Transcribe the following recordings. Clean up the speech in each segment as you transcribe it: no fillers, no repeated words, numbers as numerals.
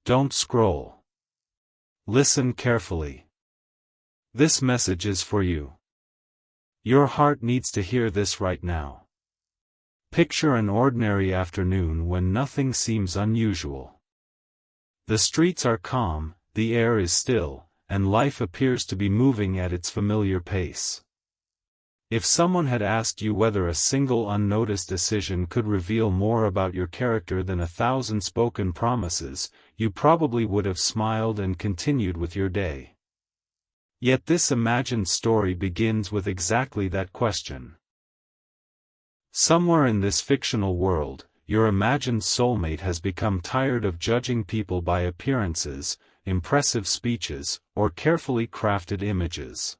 Don't scroll. Listen carefully. This message is for you. Your heart needs to hear this right now. Picture an ordinary afternoon when nothing seems unusual. The streets are calm, the air is still, and life appears to be moving at its familiar pace. If someone had asked you whether a single unnoticed decision could reveal more about your character than 1,000 spoken promises, you probably would have smiled and continued with your day. Yet this imagined story begins with exactly that question. Somewhere in this fictional world, your imagined soulmate has become tired of judging people by appearances, impressive speeches, or carefully crafted images.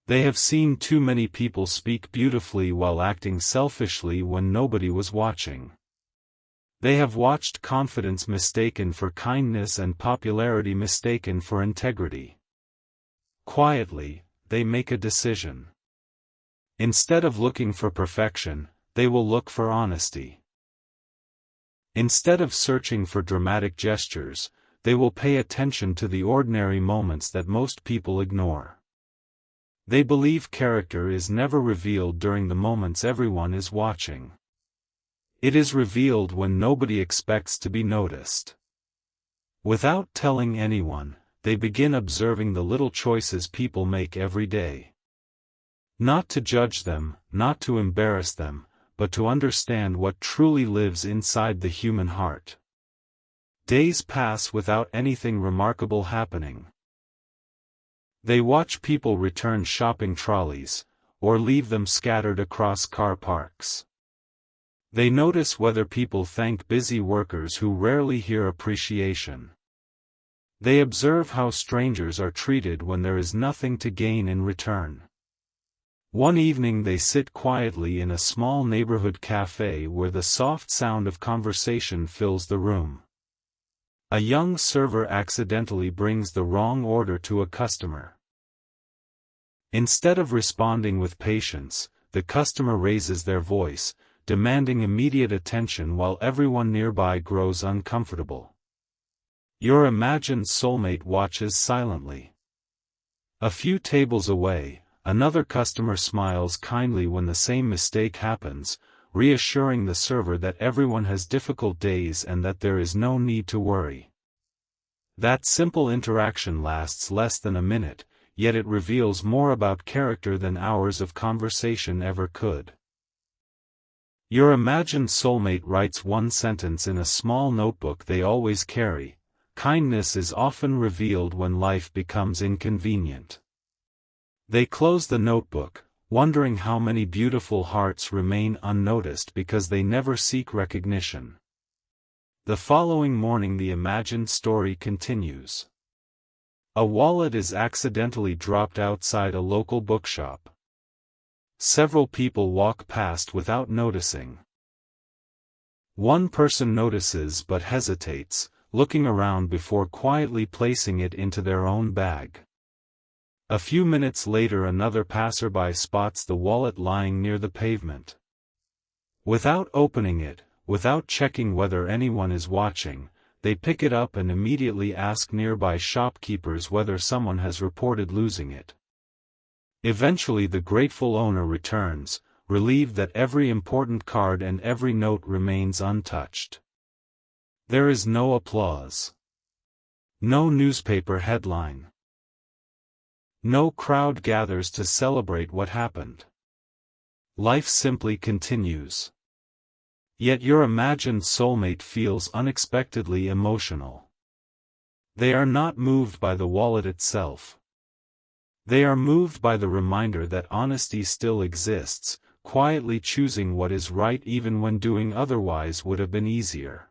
They have seen too many people speak beautifully while acting selfishly when nobody was watching. They have watched confidence mistaken for kindness and popularity mistaken for integrity. Quietly, they make a decision. Instead of looking for perfection, they will look for honesty. Instead of searching for dramatic gestures, they will pay attention to the ordinary moments that most people ignore. They believe character is never revealed during the moments everyone is watching. It is revealed when nobody expects to be noticed. Without telling anyone, they begin observing the little choices people make every day. Not to judge them, not to embarrass them, but to understand what truly lives inside the human heart. Days pass without anything remarkable happening. They watch people return shopping trolleys, or leave them scattered across car parks. They notice whether people thank busy workers who rarely hear appreciation. They observe how strangers are treated when there is nothing to gain in return. One evening they sit quietly in a small neighborhood cafe where the soft sound of conversation fills the room. A young server accidentally brings the wrong order to a customer. Instead of responding with patience, the customer raises their voice, demanding immediate attention while everyone nearby grows uncomfortable. Your imagined soulmate watches silently. A few tables away, another customer smiles kindly when the same mistake happens, reassuring the server that everyone has difficult days and that there is no need to worry. That simple interaction lasts less than a minute, yet it reveals more about character than hours of conversation ever could. Your imagined soulmate writes one sentence in a small notebook they always carry: kindness is often revealed when life becomes inconvenient. They close the notebook, wondering how many beautiful hearts remain unnoticed because they never seek recognition. The following morning the imagined story continues. A wallet is accidentally dropped outside a local bookshop. Several people walk past without noticing. One person notices but hesitates, looking around before quietly placing it into their own bag. A few minutes later another passerby spots the wallet lying near the pavement. Without opening it, without checking whether anyone is watching, they pick it up and immediately ask nearby shopkeepers whether someone has reported losing it. Eventually the grateful owner returns, relieved that every important card and every note remains untouched. There is no applause. No newspaper headline. No crowd gathers to celebrate what happened. Life simply continues. Yet your imagined soulmate feels unexpectedly emotional. They are not moved by the wallet itself. They are moved by the reminder that honesty still exists, quietly choosing what is right even when doing otherwise would have been easier.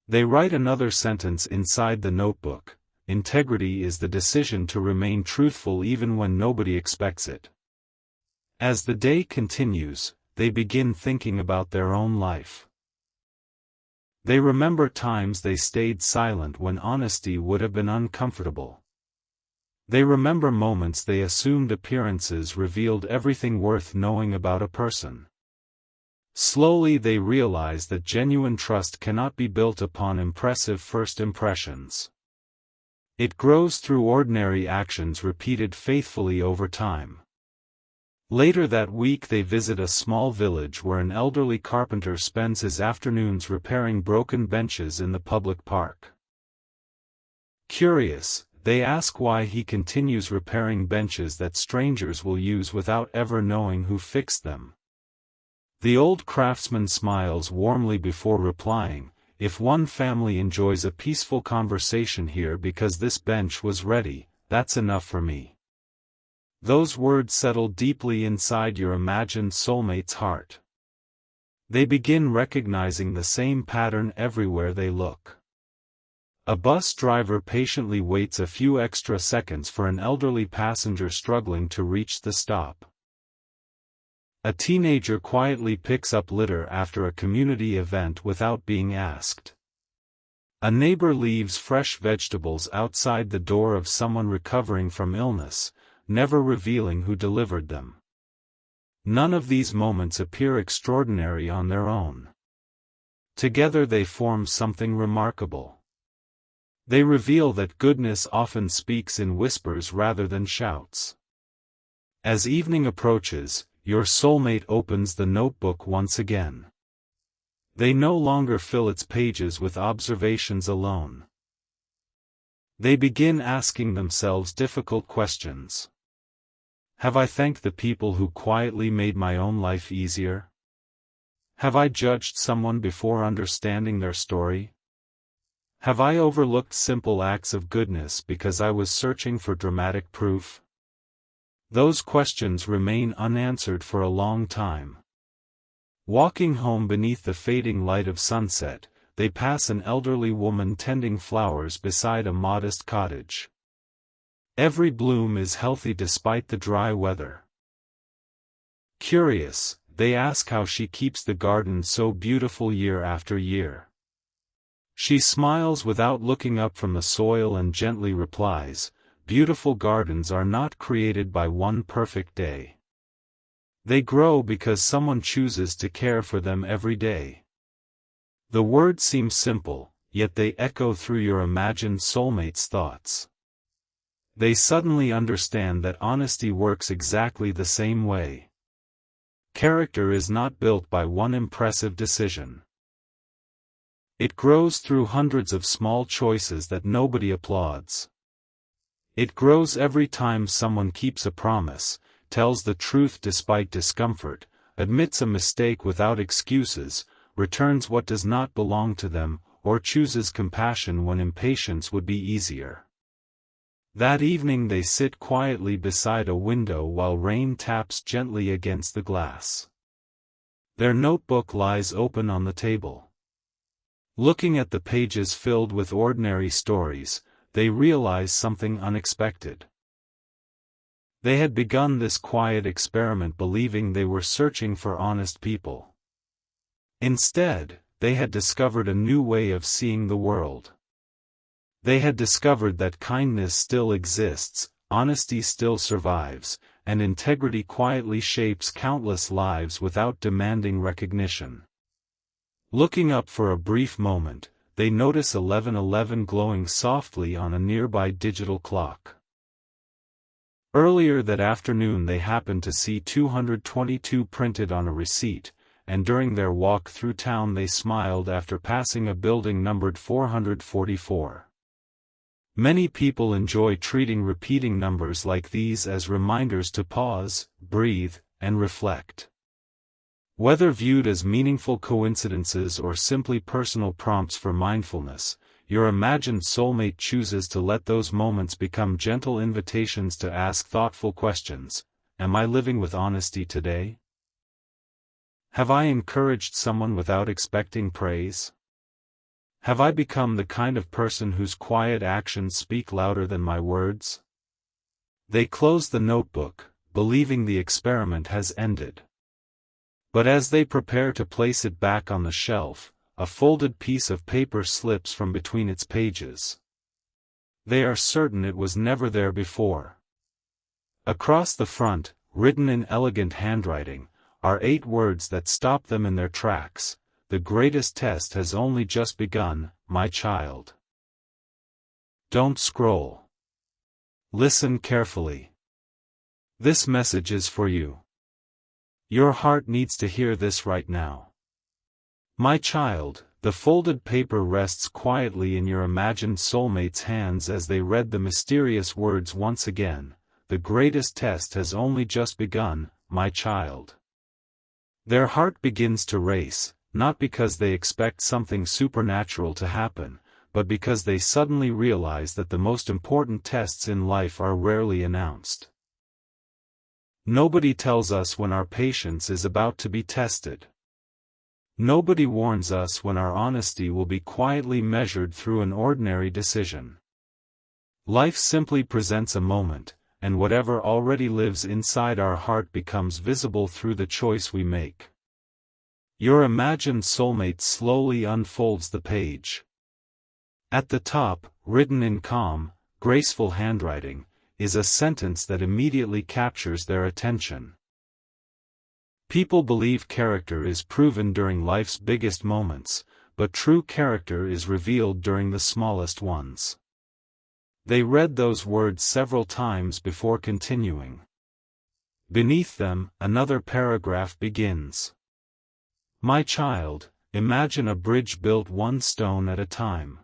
They write another sentence inside the notebook: integrity is the decision to remain truthful even when nobody expects it. As the day continues, they begin thinking about their own life. They remember times they stayed silent when honesty would have been uncomfortable. They remember moments they assumed appearances revealed everything worth knowing about a person. Slowly they realize that genuine trust cannot be built upon impressive first impressions. It grows through ordinary actions repeated faithfully over time. Later that week they visit a small village where an elderly carpenter spends his afternoons repairing broken benches in the public park. Curious, they ask why he continues repairing benches that strangers will use without ever knowing who fixed them. The old craftsman smiles warmly before replying, "If one family enjoys a peaceful conversation here because this bench was ready, that's enough for me." Those words settle deeply inside your imagined soulmate's heart. They begin recognizing the same pattern everywhere they look. A bus driver patiently waits a few extra seconds for an elderly passenger struggling to reach the stop. A teenager quietly picks up litter after a community event without being asked. A neighbor leaves fresh vegetables outside the door of someone recovering from illness, never revealing who delivered them. None of these moments appear extraordinary on their own. Together they form something remarkable. They reveal that goodness often speaks in whispers rather than shouts. As evening approaches, your soulmate opens the notebook once again. They no longer fill its pages with observations alone. They begin asking themselves difficult questions. Have I thanked the people who quietly made my own life easier? Have I judged someone before understanding their story? Have I overlooked simple acts of goodness because I was searching for dramatic proof? Those questions remain unanswered for a long time. Walking home beneath the fading light of sunset, they pass an elderly woman tending flowers beside a modest cottage. Every bloom is healthy despite the dry weather. Curious, they ask how she keeps the garden so beautiful year after year. She smiles without looking up from the soil and gently replies, "Beautiful gardens are not created by one perfect day. They grow because someone chooses to care for them every day." The words seem simple, yet they echo through your imagined soulmate's thoughts. They suddenly understand that honesty works exactly the same way. Character is not built by one impressive decision. It grows through hundreds of small choices that nobody applauds. It grows every time someone keeps a promise, tells the truth despite discomfort, admits a mistake without excuses, returns what does not belong to them, or chooses compassion when impatience would be easier. That evening they sit quietly beside a window while rain taps gently against the glass. Their notebook lies open on the table. Looking at the pages filled with ordinary stories, they realize something unexpected. They had begun this quiet experiment believing they were searching for honest people. Instead, they had discovered a new way of seeing the world. They had discovered that kindness still exists, honesty still survives, and integrity quietly shapes countless lives without demanding recognition. Looking up for a brief moment, they notice 11:11 glowing softly on a nearby digital clock. Earlier that afternoon they happened to see 222 printed on a receipt, and during their walk through town they smiled after passing a building numbered 444. Many people enjoy treating repeating numbers like these as reminders to pause, breathe, and reflect. Whether viewed as meaningful coincidences or simply personal prompts for mindfulness, your imagined soulmate chooses to let those moments become gentle invitations to ask thoughtful questions. Am I living with honesty today? Have I encouraged someone without expecting praise? Have I become the kind of person whose quiet actions speak louder than my words? They close the notebook, believing the experiment has ended. But as they prepare to place it back on the shelf, a folded piece of paper slips from between its pages. They are certain it was never there before. Across the front, written in elegant handwriting, are 8 words that stop them in their tracks. The greatest test has only just begun, my child. Don't scroll. Listen carefully. This message is for you. Your heart needs to hear this right now. My child, the folded paper rests quietly in your imagined soulmate's hands as they read the mysterious words once again. The greatest test has only just begun, my child. Their heart begins to race, not because they expect something supernatural to happen, but because they suddenly realize that the most important tests in life are rarely announced. Nobody tells us when our patience is about to be tested. Nobody warns us when our honesty will be quietly measured through an ordinary decision. Life simply presents a moment, and whatever already lives inside our heart becomes visible through the choice we make. Your imagined soulmate slowly unfolds the page. At the top, written in calm, graceful handwriting, is a sentence that immediately captures their attention. People believe character is proven during life's biggest moments, but true character is revealed during the smallest ones. They read those words several times before continuing. Beneath them, another paragraph begins. My child, imagine a bridge built one stone at a time.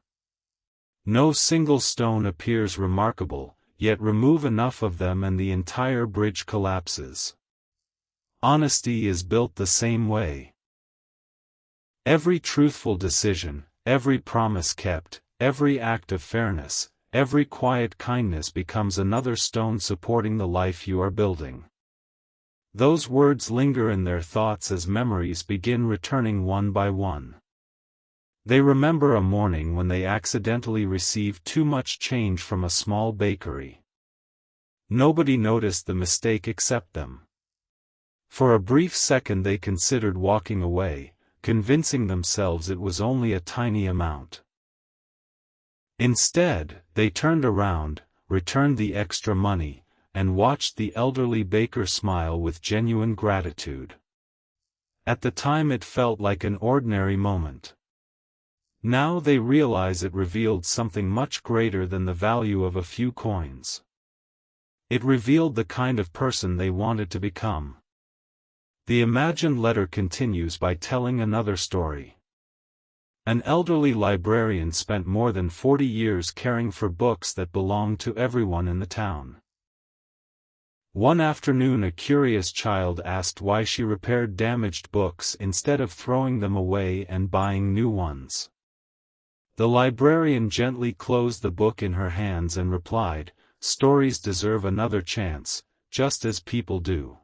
No single stone appears remarkable, yet remove enough of them and the entire bridge collapses. Honesty is built the same way. Every truthful decision, every promise kept, every act of fairness, every quiet kindness becomes another stone supporting the life you are building. Those words linger in their thoughts as memories begin returning one by one. They remember a morning when they accidentally received too much change from a small bakery. Nobody noticed the mistake except them. For a brief second they considered walking away, convincing themselves it was only a tiny amount. Instead, they turned around, returned the extra money, and watched the elderly baker smile with genuine gratitude. At the time it felt like an ordinary moment. Now they realize it revealed something much greater than the value of a few coins. It revealed the kind of person they wanted to become. The imagined letter continues by telling another story. An elderly librarian spent more than 40 years caring for books that belonged to everyone in the town. One afternoon a curious child asked why she repaired damaged books instead of throwing them away and buying new ones. The librarian gently closed the book in her hands and replied, "Stories deserve another chance, just as people do."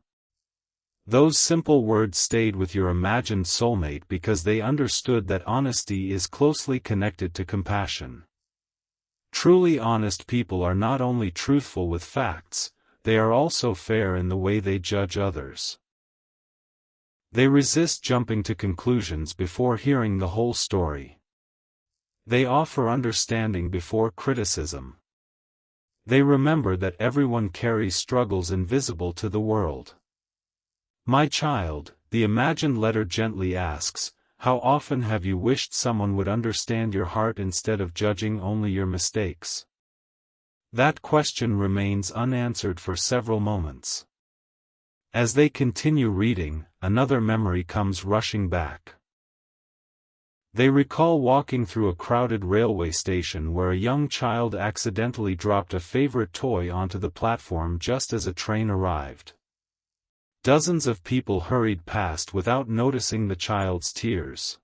Those simple words stayed with your imagined soulmate because they understood that honesty is closely connected to compassion. Truly honest people are not only truthful with facts, they are also fair in the way they judge others. They resist jumping to conclusions before hearing the whole story. They offer understanding before criticism. They remember that everyone carries struggles invisible to the world. My child, the imagined letter gently asks, how often have you wished someone would understand your heart instead of judging only your mistakes? That question remains unanswered for several moments. As they continue reading, another memory comes rushing back. They recall walking through a crowded railway station where a young child accidentally dropped a favorite toy onto the platform just as a train arrived. Dozens of people hurried past without noticing the child's tears.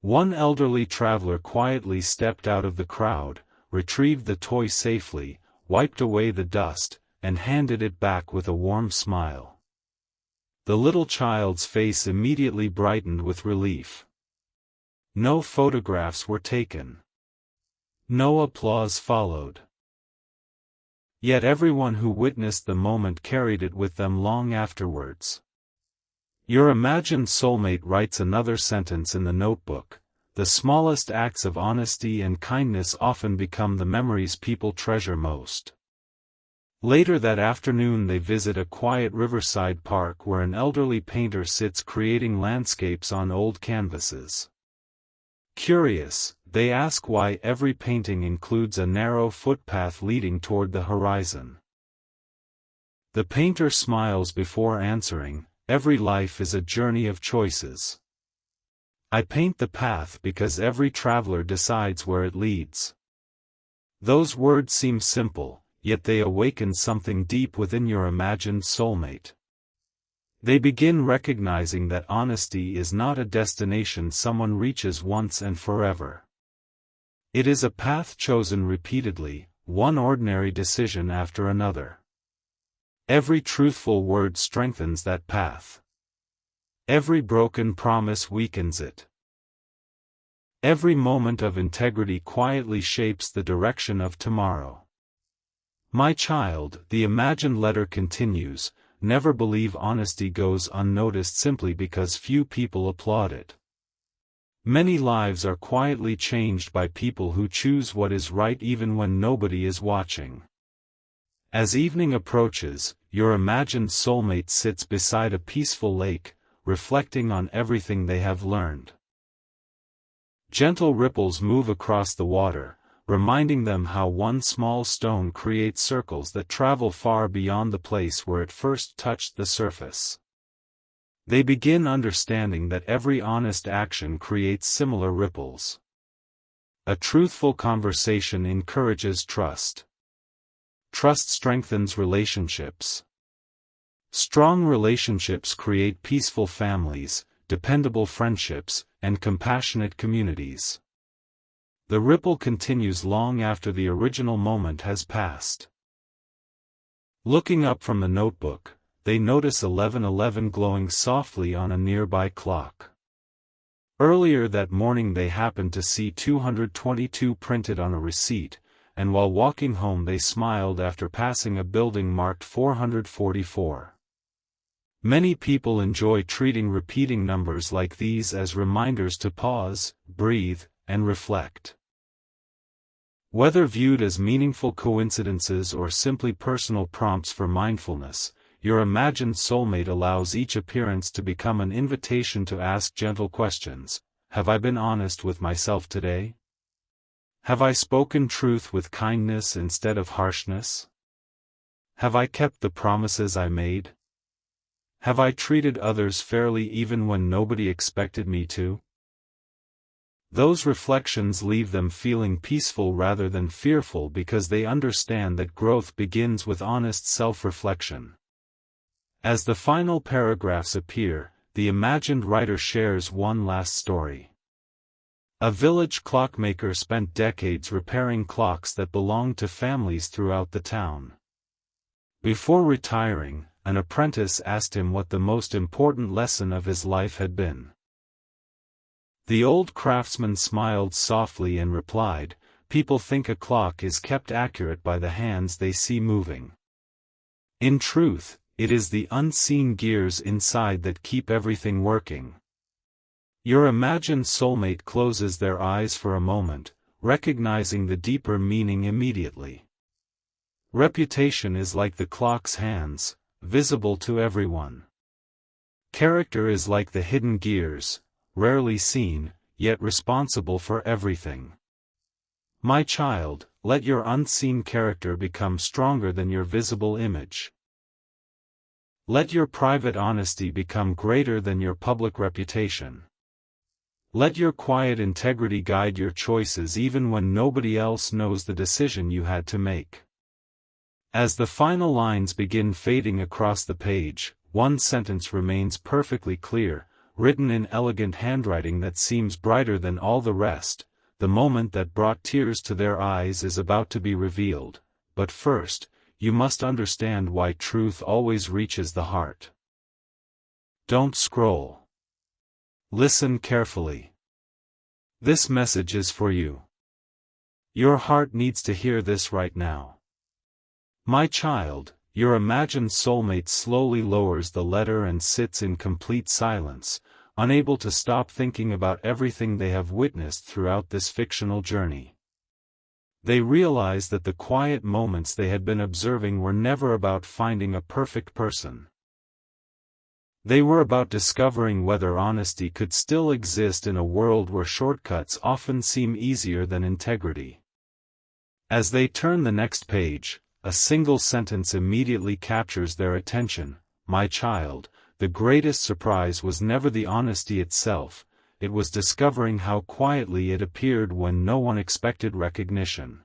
One elderly traveler quietly stepped out of the crowd, retrieved the toy safely, wiped away the dust, and handed it back with a warm smile. The little child's face immediately brightened with relief. No photographs were taken. No applause followed. Yet everyone who witnessed the moment carried it with them long afterwards. Your imagined soulmate writes another sentence in the notebook. The smallest acts of honesty and kindness often become the memories people treasure most. Later that afternoon they visit a quiet riverside park where an elderly painter sits creating landscapes on old canvases. Curious, they ask why every painting includes a narrow footpath leading toward the horizon. The painter smiles before answering, "Every life is a journey of choices. I paint the path because every traveler decides where it leads." Those words seem simple, yet they awaken something deep within your imagined soulmate. They begin recognizing that honesty is not a destination someone reaches once and forever. It is a path chosen repeatedly, one ordinary decision after another. Every truthful word strengthens that path. Every broken promise weakens it. Every moment of integrity quietly shapes the direction of tomorrow. My child, the imagined letter continues, never believe honesty goes unnoticed simply because few people applaud it. Many lives are quietly changed by people who choose what is right even when nobody is watching. As evening approaches, your imagined soulmate sits beside a peaceful lake, reflecting on everything they have learned. Gentle ripples move across the water, reminding them how one small stone creates circles that travel far beyond the place where it first touched the surface. They begin understanding that every honest action creates similar ripples. A truthful conversation encourages trust. Trust strengthens relationships. Strong relationships create peaceful families, dependable friendships, and compassionate communities. The ripple continues long after the original moment has passed. Looking up from the notebook, they notice 11:11 glowing softly on a nearby clock. Earlier that morning they happened to see 222 printed on a receipt, and while walking home they smiled after passing a building marked 444. Many people enjoy treating repeating numbers like these as reminders to pause, breathe, and reflect. Whether viewed as meaningful coincidences or simply personal prompts for mindfulness, your imagined soulmate allows each appearance to become an invitation to ask gentle questions. Have I been honest with myself today? Have I spoken truth with kindness instead of harshness? Have I kept the promises I made? Have I treated others fairly even when nobody expected me to? Those reflections leave them feeling peaceful rather than fearful because they understand that growth begins with honest self-reflection. As the final paragraphs appear, the imagined writer shares one last story. A village clockmaker spent decades repairing clocks that belonged to families throughout the town. Before retiring, an apprentice asked him what the most important lesson of his life had been. The old craftsman smiled softly and replied, "People think a clock is kept accurate by the hands they see moving. In truth, it is the unseen gears inside that keep everything working." Your imagined soulmate closes their eyes for a moment, recognizing the deeper meaning immediately. Reputation is like the clock's hands, visible to everyone. Character is like the hidden gears, rarely seen, yet responsible for everything. My child, let your unseen character become stronger than your visible image. Let your private honesty become greater than your public reputation. Let your quiet integrity guide your choices even when nobody else knows the decision you had to make. As the final lines begin fading across the page, one sentence remains perfectly clear, written in elegant handwriting that seems brighter than all the rest. The moment that brought tears to their eyes is about to be revealed, but first, you must understand why truth always reaches the heart. Don't scroll. Listen carefully. This message is for you. Your heart needs to hear this right now. My child, your imagined soulmate slowly lowers the letter and sits in complete silence, unable to stop thinking about everything they have witnessed throughout this fictional journey. They realized that the quiet moments they had been observing were never about finding a perfect person. They were about discovering whether honesty could still exist in a world where shortcuts often seem easier than integrity. As they turn the next page, a single sentence immediately captures their attention. My child, the greatest surprise was never the honesty itself, it was discovering how quietly it appeared when no one expected recognition.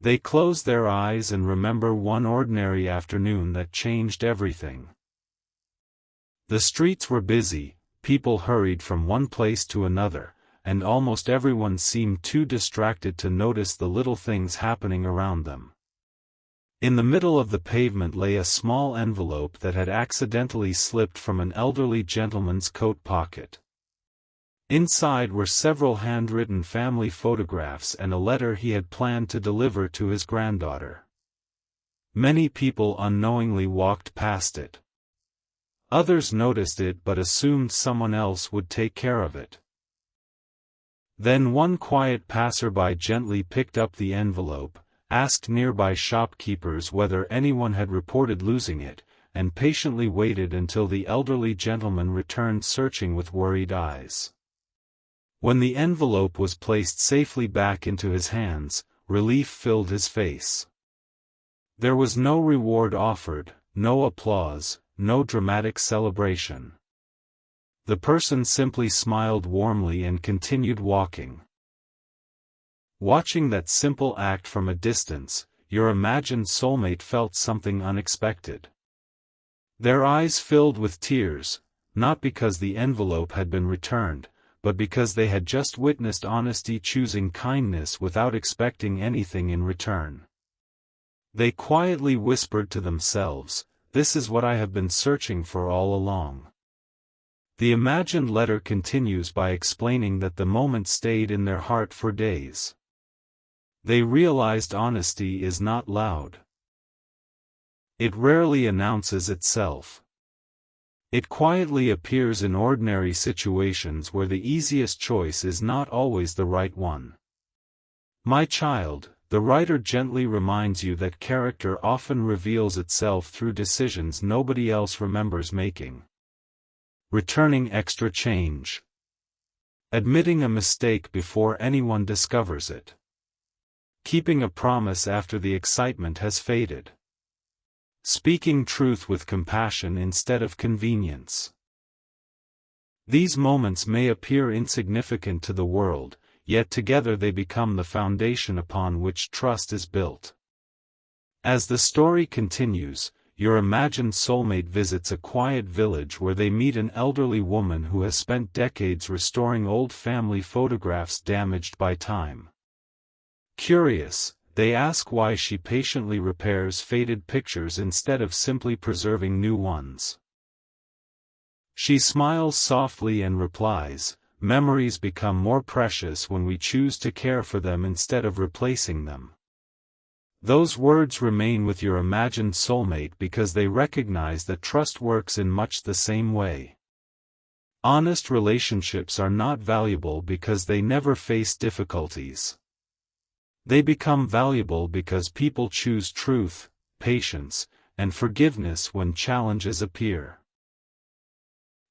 They close their eyes and remember one ordinary afternoon that changed everything. The streets were busy, people hurried from one place to another, and almost everyone seemed too distracted to notice the little things happening around them. In the middle of the pavement lay a small envelope that had accidentally slipped from an elderly gentleman's coat pocket. Inside were several handwritten family photographs and a letter he had planned to deliver to his granddaughter. Many people unknowingly walked past it. Others noticed it but assumed someone else would take care of it. Then one quiet passerby gently picked up the envelope, asked nearby shopkeepers whether anyone had reported losing it, and patiently waited until the elderly gentleman returned searching with worried eyes. When the envelope was placed safely back into his hands, relief filled his face. There was no reward offered, no applause, no dramatic celebration. The person simply smiled warmly and continued walking. Watching that simple act from a distance, your imagined soulmate felt something unexpected. Their eyes filled with tears, not because the envelope had been returned, but because they had just witnessed honesty choosing kindness without expecting anything in return. They quietly whispered to themselves, "This is what I have been searching for all along." The imagined letter continues by explaining that the moment stayed in their heart for days. They realized honesty is not loud. It rarely announces itself. It quietly appears in ordinary situations where the easiest choice is not always the right one. My child, the writer gently reminds you that character often reveals itself through decisions nobody else remembers making. Returning extra change. Admitting a mistake before anyone discovers it. Keeping a promise after the excitement has faded. Speaking truth with compassion instead of convenience. These moments may appear insignificant to the world, yet together they become the foundation upon which trust is built. As the story continues, your imagined soulmate visits a quiet village where they meet an elderly woman who has spent decades restoring old family photographs damaged by time. Curious, they ask why she patiently repairs faded pictures instead of simply preserving new ones. She smiles softly and replies, "Memories become more precious when we choose to care for them instead of replacing them." Those words remain with your imagined soulmate because they recognize that trust works in much the same way. Honest relationships are not valuable because they never face difficulties. They become valuable because people choose truth, patience, and forgiveness when challenges appear.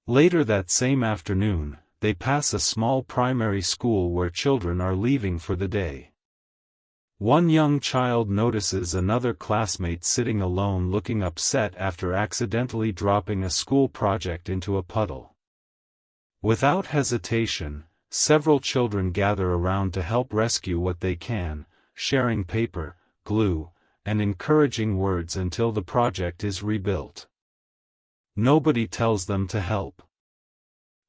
Later that same afternoon, they pass a small primary school where children are leaving for the day. One young child notices another classmate sitting alone looking upset after accidentally dropping a school project into a puddle. Without hesitation, several children gather around to help rescue what they can, sharing paper, glue, and encouraging words until the project is rebuilt. Nobody tells them to help.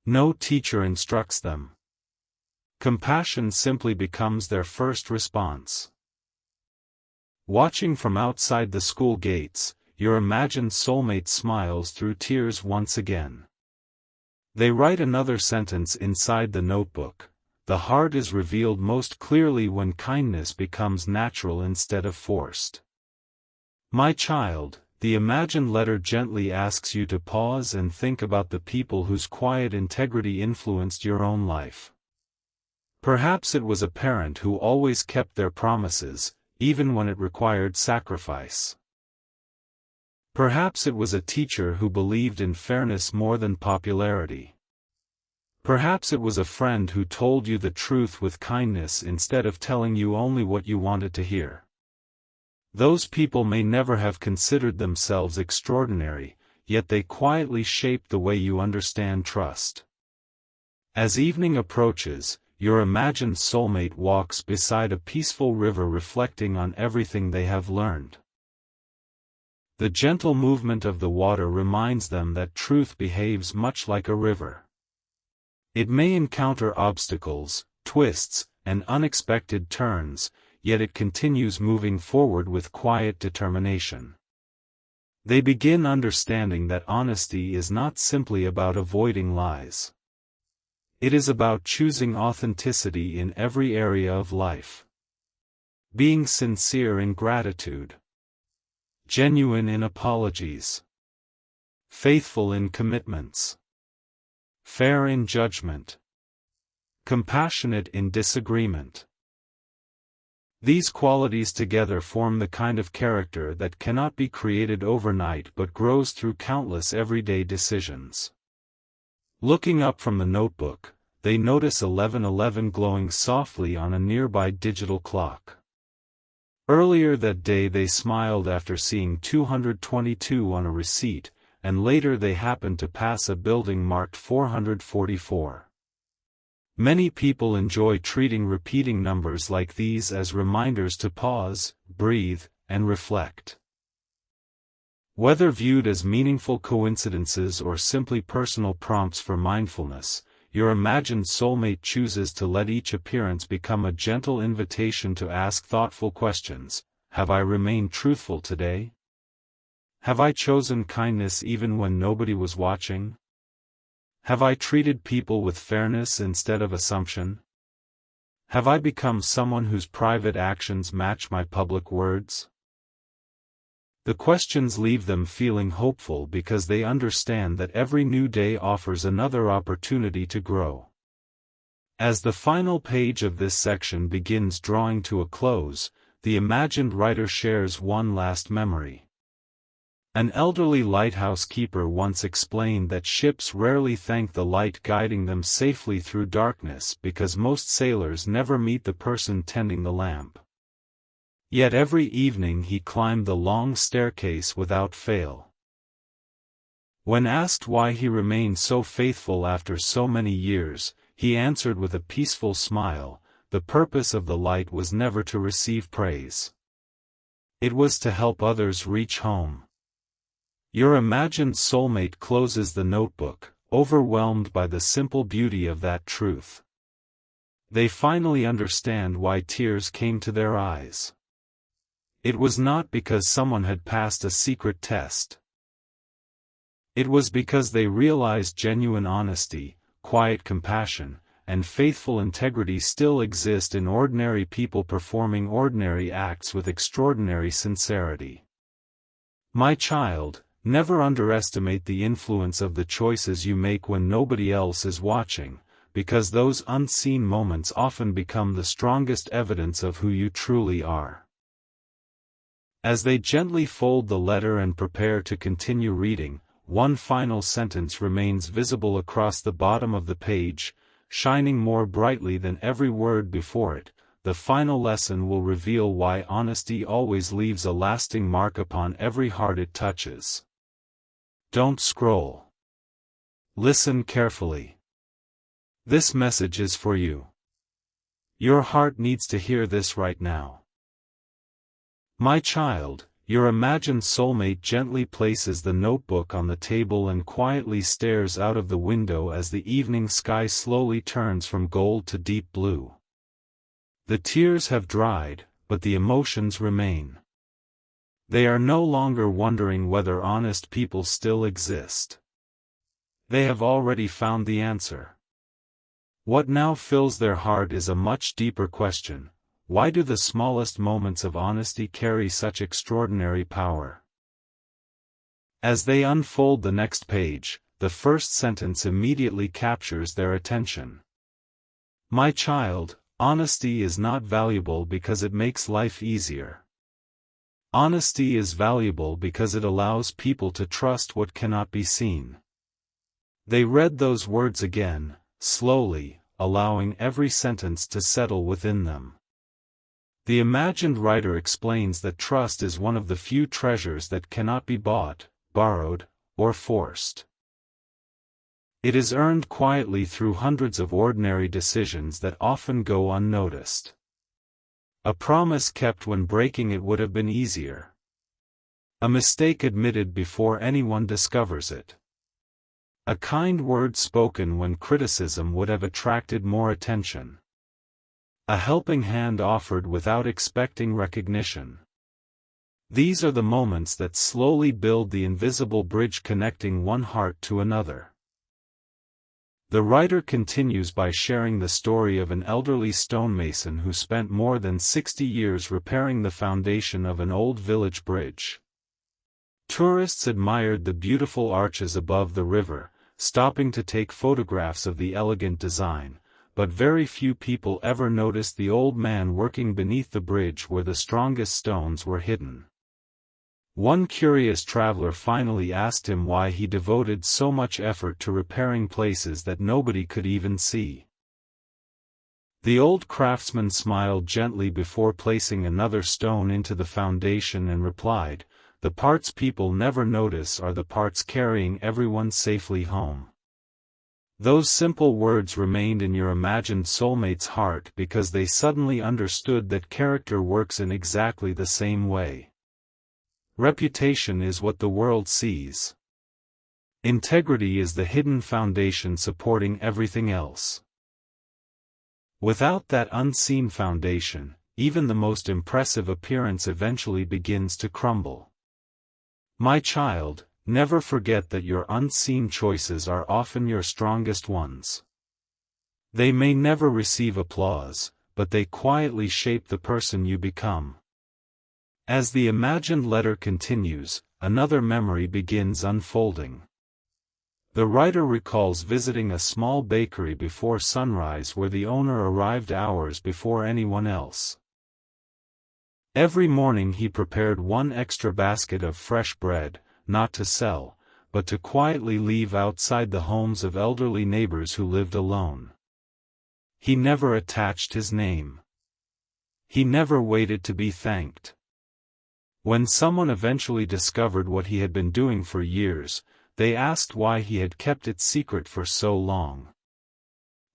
No teacher instructs them. Compassion simply becomes their first response. Watching from outside the school gates, your imagined soulmate smiles through tears once again. They write another sentence inside the notebook. The heart is revealed most clearly when kindness becomes natural instead of forced. My child, the imagined letter gently asks you to pause and think about the people whose quiet integrity influenced your own life. Perhaps it was a parent who always kept their promises, even when it required sacrifice. Perhaps it was a teacher who believed in fairness more than popularity. Perhaps it was a friend who told you the truth with kindness instead of telling you only what you wanted to hear. Those people may never have considered themselves extraordinary, yet they quietly shape the way you understand trust. As evening approaches, your imagined soulmate walks beside a peaceful river reflecting on everything they have learned. The gentle movement of the water reminds them that truth behaves much like a river. It may encounter obstacles, twists, and unexpected turns, yet it continues moving forward with quiet determination. They begin understanding that honesty is not simply about avoiding lies. It is about choosing authenticity in every area of life. Being sincere in gratitude. Genuine in apologies. Faithful in commitments. Fair in judgment. Compassionate in disagreement. These qualities together form the kind of character that cannot be created overnight but grows through countless everyday decisions. Looking up from the notebook, they notice 11:11 glowing softly on a nearby digital clock. Earlier that day they smiled after seeing 222 on a receipt, and later they happened to pass a building marked 444. Many people enjoy treating repeating numbers like these as reminders to pause, breathe, and reflect. Whether viewed as meaningful coincidences or simply personal prompts for mindfulness, your imagined soulmate chooses to let each appearance become a gentle invitation to ask thoughtful questions. Have I remained truthful today? Have I chosen kindness even when nobody was watching? Have I treated people with fairness instead of assumption? Have I become someone whose private actions match my public words? The questions leave them feeling hopeful because they understand that every new day offers another opportunity to grow. As the final page of this section begins drawing to a close, the imagined writer shares one last memory. An elderly lighthouse keeper once explained that ships rarely thank the light guiding them safely through darkness because most sailors never meet the person tending the lamp. Yet every evening he climbed the long staircase without fail. When asked why he remained so faithful after so many years, he answered with a peaceful smile, "The purpose of the light was never to receive praise. It was to help others reach home." Your imagined soulmate closes the notebook, overwhelmed by the simple beauty of that truth. They finally understand why tears came to their eyes. It was not because someone had passed a secret test. It was because they realized genuine honesty, quiet compassion, and faithful integrity still exist in ordinary people performing ordinary acts with extraordinary sincerity. My child, never underestimate the influence of the choices you make when nobody else is watching, because those unseen moments often become the strongest evidence of who you truly are. As they gently fold the letter and prepare to continue reading, one final sentence remains visible across the bottom of the page, shining more brightly than every word before it. The final lesson will reveal why honesty always leaves a lasting mark upon every heart it touches. Don't scroll. Listen carefully. This message is for you. Your heart needs to hear this right now. My child, your imagined soulmate gently places the notebook on the table and quietly stares out of the window as the evening sky slowly turns from gold to deep blue. The tears have dried, but the emotions remain. They are no longer wondering whether honest people still exist. They have already found the answer. What now fills their heart is a much deeper question. Why do the smallest moments of honesty carry such extraordinary power? As they unfold the next page, the first sentence immediately captures their attention. My child, honesty is not valuable because it makes life easier. Honesty is valuable because it allows people to trust what cannot be seen. They read those words again, slowly, allowing every sentence to settle within them. The imagined writer explains that trust is one of the few treasures that cannot be bought, borrowed, or forced. It is earned quietly through hundreds of ordinary decisions that often go unnoticed. A promise kept when breaking it would have been easier. A mistake admitted before anyone discovers it. A kind word spoken when criticism would have attracted more attention. A helping hand offered without expecting recognition. These are the moments that slowly build the invisible bridge connecting one heart to another. The writer continues by sharing the story of an elderly stonemason who spent more than 60 years repairing the foundation of an old village bridge. Tourists admired the beautiful arches above the river, stopping to take photographs of the elegant design, but very few people ever noticed the old man working beneath the bridge where the strongest stones were hidden. One curious traveler finally asked him why he devoted so much effort to repairing places that nobody could even see. The old craftsman smiled gently before placing another stone into the foundation and replied, "The parts people never notice are the parts carrying everyone safely home." Those simple words remained in your imagined soulmate's heart because they suddenly understood that character works in exactly the same way. Reputation is what the world sees. Integrity is the hidden foundation supporting everything else. Without that unseen foundation, even the most impressive appearance eventually begins to crumble. My child, never forget that your unseen choices are often your strongest ones. They may never receive applause, but they quietly shape the person you become. As the imagined letter continues, another memory begins unfolding. The writer recalls visiting a small bakery before sunrise where the owner arrived hours before anyone else. Every morning he prepared one extra basket of fresh bread, not to sell, but to quietly leave outside the homes of elderly neighbors who lived alone. He never attached his name. He never waited to be thanked. When someone eventually discovered what he had been doing for years, they asked why he had kept it secret for so long.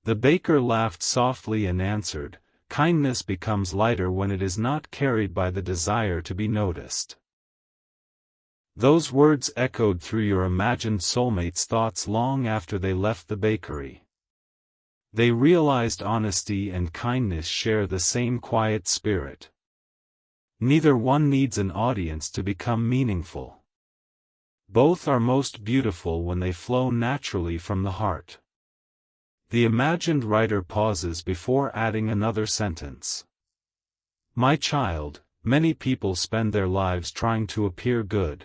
The baker laughed softly and answered, "Kindness becomes lighter when it is not carried by the desire to be noticed." Those words echoed through your imagined soulmate's thoughts long after they left the bakery. They realized honesty and kindness share the same quiet spirit. Neither one needs an audience to become meaningful. Both are most beautiful when they flow naturally from the heart. The imagined writer pauses before adding another sentence. My child, many people spend their lives trying to appear good.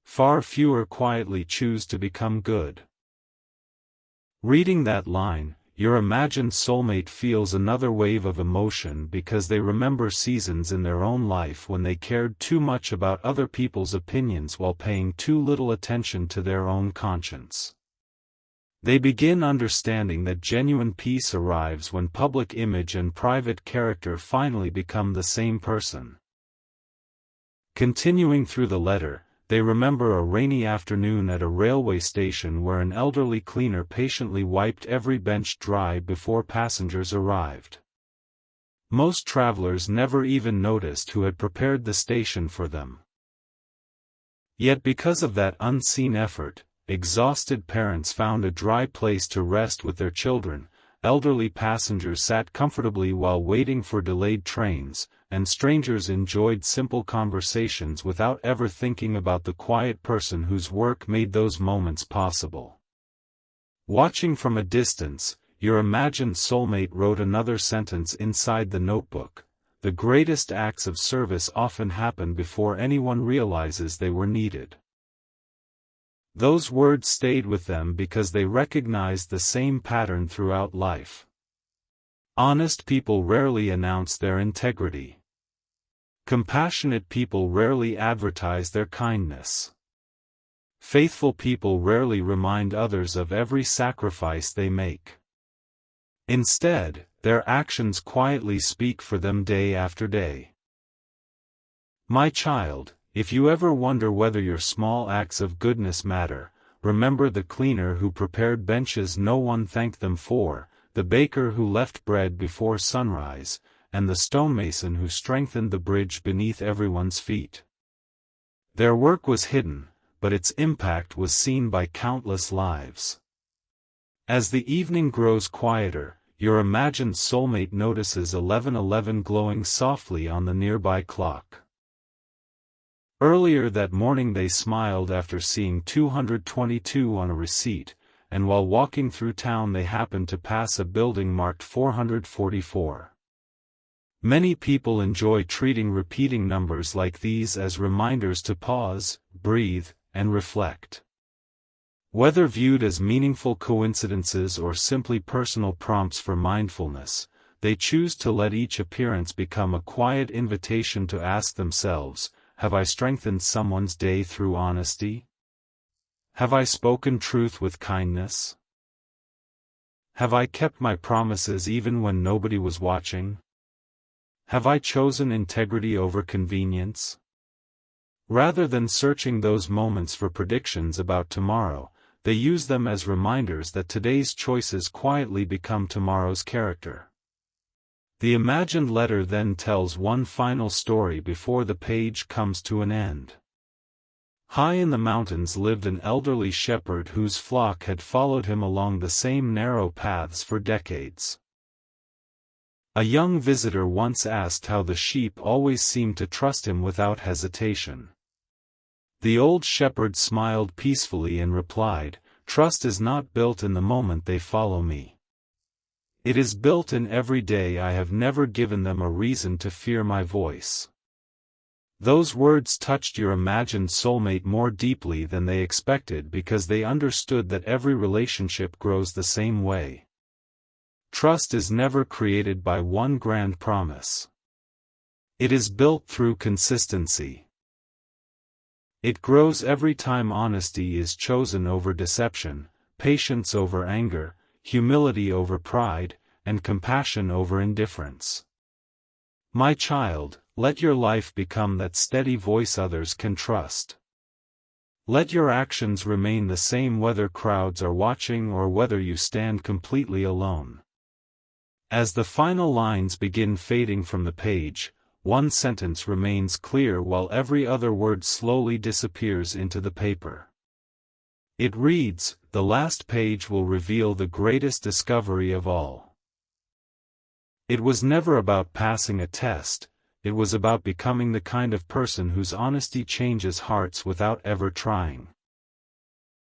Far fewer quietly choose to become good. Reading that line, your imagined soulmate feels another wave of emotion because they remember seasons in their own life when they cared too much about other people's opinions while paying too little attention to their own conscience. They begin understanding that genuine peace arrives when public image and private character finally become the same person. Continuing through the letter, they remember a rainy afternoon at a railway station where an elderly cleaner patiently wiped every bench dry before passengers arrived. Most travelers never even noticed who had prepared the station for them. Yet because of that unseen effort, exhausted parents found a dry place to rest with their children, elderly passengers sat comfortably while waiting for delayed trains, and strangers enjoyed simple conversations without ever thinking about the quiet person whose work made those moments possible. Watching from a distance, your imagined soulmate wrote another sentence inside the notebook. The greatest acts of service often happen before anyone realizes they were needed. Those words stayed with them because they recognized the same pattern throughout life. Honest people rarely announce their integrity. Compassionate people rarely advertise their kindness. Faithful people rarely remind others of every sacrifice they make. Instead, their actions quietly speak for them day after day. My child, if you ever wonder whether your small acts of goodness matter, remember the cleaner who prepared benches no one thanked them for, the baker who left bread before sunrise, and the stonemason who strengthened the bridge beneath everyone's feet. Their work was hidden, but its impact was seen by countless lives. As the evening grows quieter, your imagined soulmate notices 11:11 glowing softly on the nearby clock. Earlier that morning they smiled after seeing 222 on a receipt, and while walking through town they happened to pass a building marked 444. Many people enjoy treating repeating numbers like these as reminders to pause, breathe, and reflect. Whether viewed as meaningful coincidences or simply personal prompts for mindfulness, they choose to let each appearance become a quiet invitation to ask themselves, have I strengthened someone's day through honesty? Have I spoken truth with kindness? Have I kept my promises even when nobody was watching? Have I chosen integrity over convenience? Rather than searching those moments for predictions about tomorrow, they use them as reminders that today's choices quietly become tomorrow's character. The imagined letter then tells one final story before the page comes to an end. High in the mountains lived an elderly shepherd whose flock had followed him along the same narrow paths for decades. A young visitor once asked how the sheep always seemed to trust him without hesitation. The old shepherd smiled peacefully and replied, "Trust is not built in the moment they follow me. It is built in every day I have never given them a reason to fear my voice." Those words touched your imagined soulmate more deeply than they expected because they understood that every relationship grows the same way. Trust is never created by one grand promise. It is built through consistency. It grows every time honesty is chosen over deception, patience over anger, humility over pride, and compassion over indifference. My child, let your life become that steady voice others can trust. Let your actions remain the same whether crowds are watching or whether you stand completely alone. As the final lines begin fading from the page, one sentence remains clear while every other word slowly disappears into the paper. It reads, "The last page will reveal the greatest discovery of all." It was never about passing a test, it was about becoming the kind of person whose honesty changes hearts without ever trying.